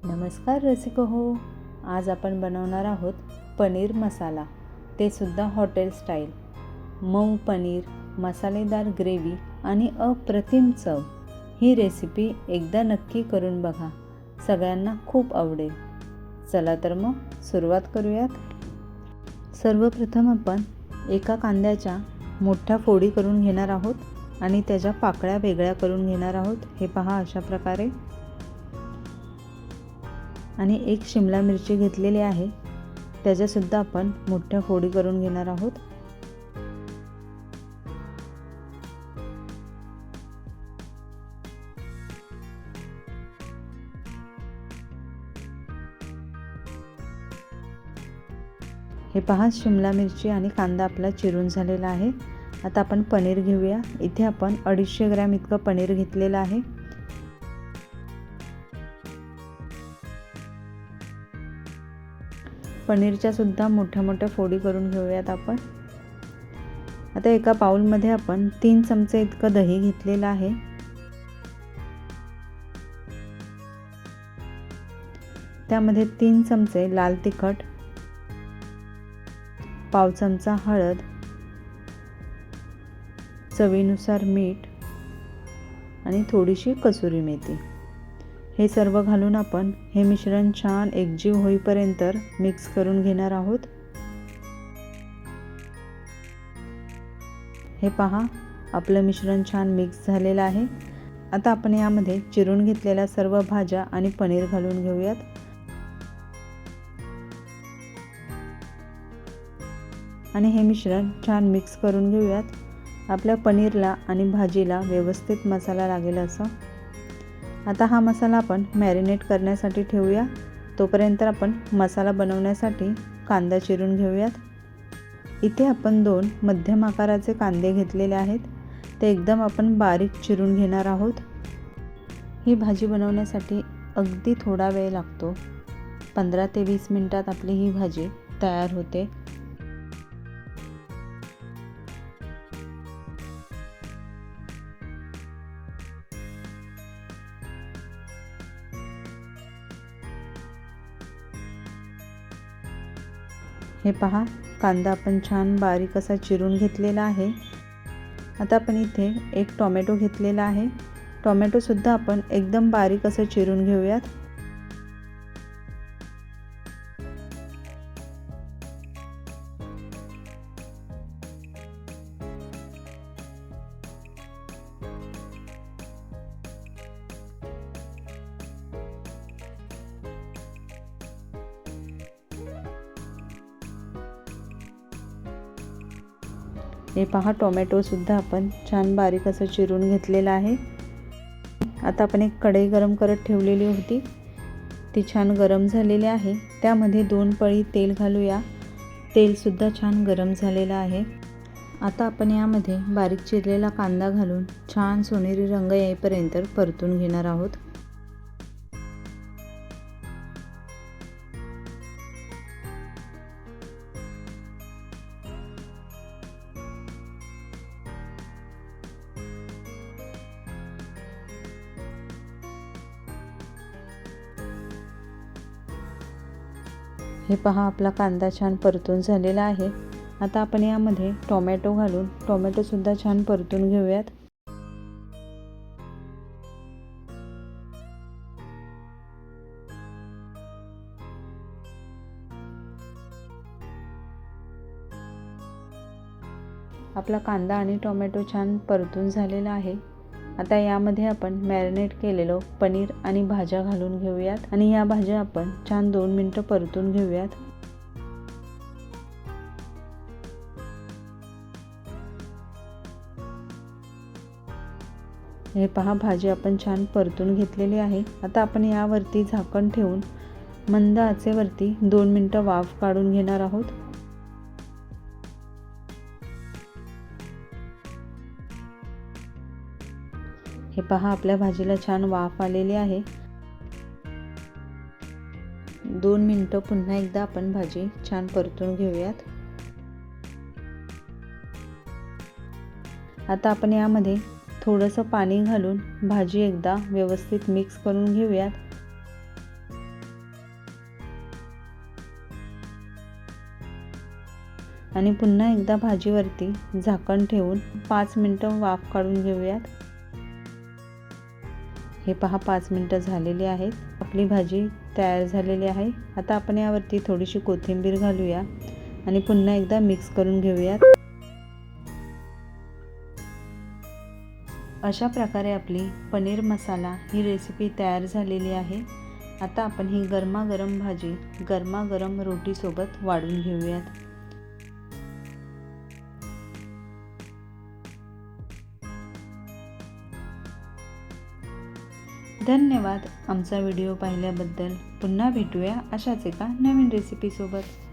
नमस्कार रसिको हो. आज आपण बनवणार आहोत पनीर मसाला, ते सुद्धा हॉटेल स्टाईल. मऊ पनीर, मसालेदार ग्रेव्ही आणि अप्रतिम चव. ही रेसिपी एकदा नक्की करून बघा, सगळ्यांना खूप आवडेल. चला तर मग सुरुवात करूयात. सर्वप्रथम आपण एका कांद्याच्या मोठ्या फोडी करून घेणार आहोत आणि त्याच्या पाकळ्या वेगळ्या करून घेणार आहोत. हे पहा अशा प्रकारे. आणि एक शिमला मिरची घेतलेली आहे, त्याच्यासुद्धा आपण मोठ्या फोडी करून घेणार आहोत. हे पहा, शिमला मिरची आणि कांदा आपला चिरून झालेला आहे. आता आपण पनीर घेऊया. इथे आपण 250 ग्रॅम इतकं पनीर घेतलेलं आहे. पनीरच्या सुद्धा मोठ्या मोठ्या फोडी करून घेऊयात आपण. आता एका बाउलमध्ये आपण 3 चमचे इतकं दही घेतलेलं आहे. त्यामध्ये 3 चमचे लाल तिखट, पाव चमचा हळद, चवीनुसार मीठ आणि थोडीशी कसुरी मेथी. हे सर्व घालून आपण हे मिश्रण छान एकजीव होईपर्यंत मिक्स करून घेणार आहोत. हे पहा, आपलं मिश्रण छान मिक्स झालेलं आहे. आता आपण यामध्ये चिरून घेतलेल्या सर्व भाज्या आणि पनीर घालून घेऊयात. आणि हे मिश्रण छान मिक्स करून घेऊयात. आपल्या पनीरला आणि भाजीला व्यवस्थित मसाला लागेल असं. आता हा मसाला आपण मॅरिनेट करण्यासाठी ठेवूया. तोपर्यंत आपण मसाला बनवण्यासाठी कांदा चिरून घेऊयात. इथे आपण 2 मध्यम आकाराचे कांदे घेतलेले आहेत. ते एकदम आपण बारीक चिरून घेणार आहोत. ही भाजी बनवण्यासाठी अगदी थोडा वेळ लागतो. 15 ते 20 मिनिटात आपली ही भाजी तयार होते. हे पहा, कांदा आपण छान बारीक असा चिरून घेतलेला आहे. आता आपण इथे एक टोमॅटो घेतलेला आहे. टोमॅटो सुद्धा आपण एकदम बारीक असं चिरून घेऊयात. हे पहा, टोमॅटो सुद्धा आपण छान बारीक असं चिरून घेतलेलं आहे. आता आपण एक कढई गरम करत ठेवलेली होती, ती छान गरम झालेली आहे. त्यामध्ये 2 पळी तेल घालूया. तेल सुद्धा छान गरम झालेलं आहे. आता आपण यामध्ये बारीक चिरलेला कांदा घालून छान सोनेरी रंग येईपर्यंत परतून घेणार आहोत. हे पहा, आपला कांदा छान परतून झालेला आहे. आता आपण यामध्ये टोमॅटो घालून टोमॅटो सुद्धा छान परतून घेऊयात. आपला कांदा आणि टोमॅटो छान परतून झालेला आहे. आता यामध्ये आपण मॅरिनेट केलेलं पनीर आणि भाज्या घालून घेऊयात आणि या भाज्या आपण छान 2 मिनिटं परतून घेऊयात. हे पहा, भाजी आपण छान परतून घेतलेली आहे. आता आपण यावरती झाकण ठेवून मंद आचेवरती 2 मिनिटं वाफ काढून घेणार आहोत. हे पहा, आपल्या भाजीला छान वाफ आलेली आहे. 2 मिनिटं पुन्हा एकदा आपण भाजी छान परतून घेऊयात. आता आपण यामध्ये थोडंसं पाणी घालून भाजी एकदा व्यवस्थित मिक्स करून घेऊयात. आणि पुन्हा एकदा भाजीवरती झाकण ठेवून 5 मिनटं वाफ काढून घेऊयात। हे पहा 5 मिनटं झालेली आहेत। आपली भाजी तयार झालेली आहे। आता आपण यावरती थोडीशी कोथिंबीर घालूया आणि पुन्हा एकदा मिक्स करून घेऊयात। अशा प्रकारे आपली पनीर मसाला ही रेसिपी तयार झालेली आहे। आता आपण ही गरमागरम भाजी गरमागरम रोटीसोबत वाढून घेऊयात। धन्यवाद आमचा व्हिडिओ पाहिल्याबद्दल। पुन्हा भेटूया अशाच एका नवीन रेसिपीसोबत।